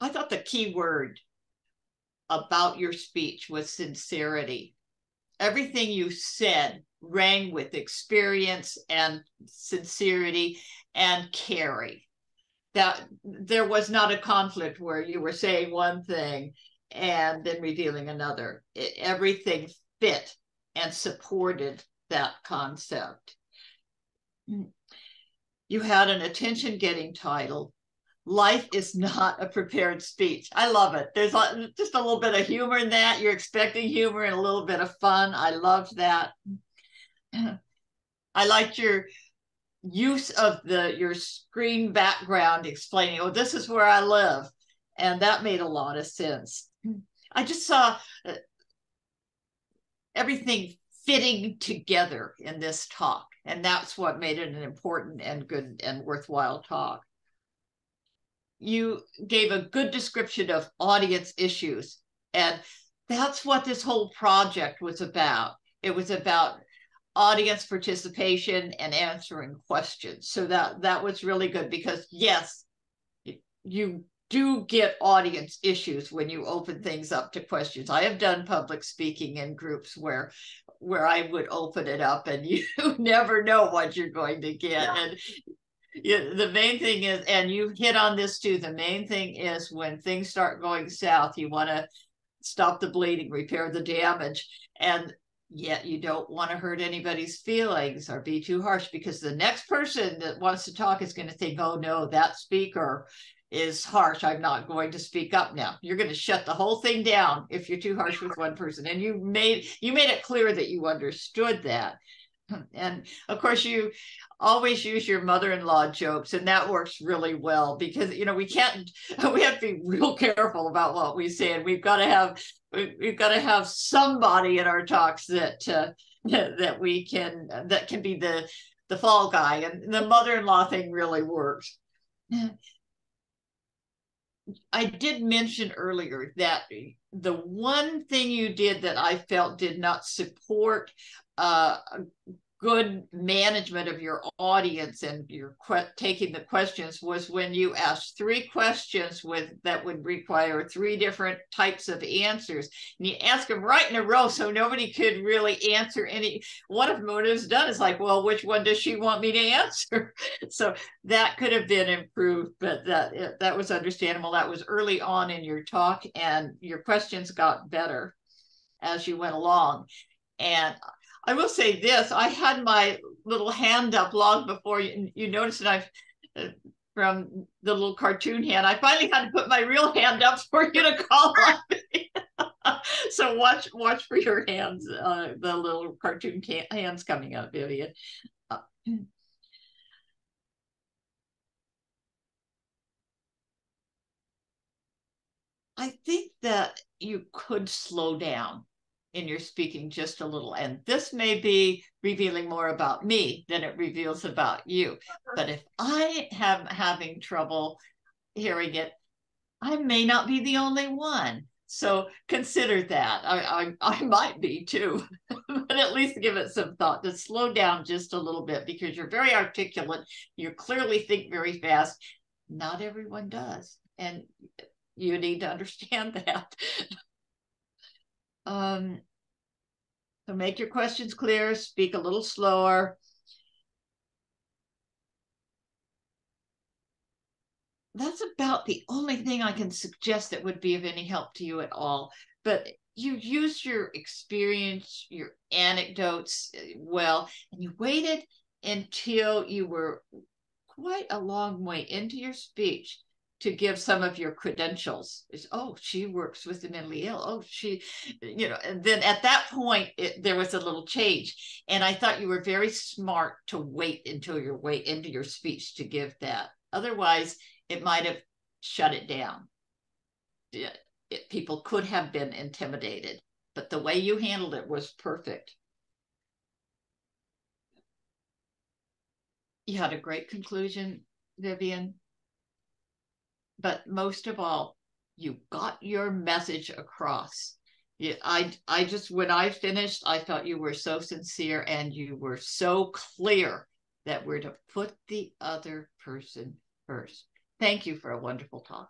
I thought the key word about your speech was sincerity. Everything you said rang with experience and sincerity and caring. That there was not a conflict where you were saying one thing and then revealing another. Everything fit and supported that concept. You had an attention-getting title. Life is not a prepared speech. I love it. There's just a little bit of humor in that. You're expecting humor and a little bit of fun. I loved that. I liked your use of your screen background explaining, oh, this is where I live. And that made a lot of sense. I just saw everything fitting together in this talk. And that's what made it an important and good and worthwhile talk. You gave a good description of audience issues. And that's what this whole project was about. It was about audience participation and answering questions. So that was really good because yes, you do get audience issues when you open things up to questions. I have done public speaking in groups where I would open it up and you never know what you're going to get. Yeah. And the main thing is, and you hit on this too, the main thing is when things start going south, you want to stop the bleeding, repair the damage. And yet you don't want to hurt anybody's feelings or be too harsh, because the next person that wants to talk is going to think, oh no, that speaker is harsh. I'm not going to speak up now. You're going to shut the whole thing down if you're too harsh with one person. And you made it clear that you understood that. And of course, you always use your mother-in-law jokes, and that works really well because, we have to be real careful about what we say, and we've got to have somebody in our talks that can be the fall guy, and the mother-in-law thing really works. I did mention earlier that the one thing you did that I felt did not support good management of your audience and your taking the questions was when you asked 3 questions that would require 3 different types of answers, and you ask them right in a row so nobody could really answer any. One of them, what it was done is like, well, which one does she want me to answer? So that could have been improved, but that was understandable. That was early on in your talk, and your questions got better as you went along. And I will say this, I had my little hand up long before you noticed that from the little cartoon hand, I finally had to put my real hand up for you to call on me. So watch for your hands, the little cartoon hands coming up, Vivien. I think that you could slow down in your speaking just a little. And this may be revealing more about me than it reveals about you. But if I am having trouble hearing it, I may not be the only one. So consider that. I might be too, but at least give it some thought to slow down just a little bit, because you're very articulate. You clearly think very fast. Not everyone does. And you need to understand that. So make your questions clear, speak a little slower. That's about the only thing I can suggest that would be of any help to you at all. But you used your experience, your anecdotes well, and you waited until you were quite a long way into your speech to give some of your credentials. Is, oh, she works with the mentally ill. Oh, she, and then at that point, there was a little change. And I thought you were very smart to wait until you're way into your speech to give that. Otherwise, it might have shut it down. People could have been intimidated, but the way you handled it was perfect. You had a great conclusion, Vivien. But most of all, you got your message across. I just, when I finished, I thought you were so sincere and you were so clear that we're to put the other person first. Thank you for a wonderful talk.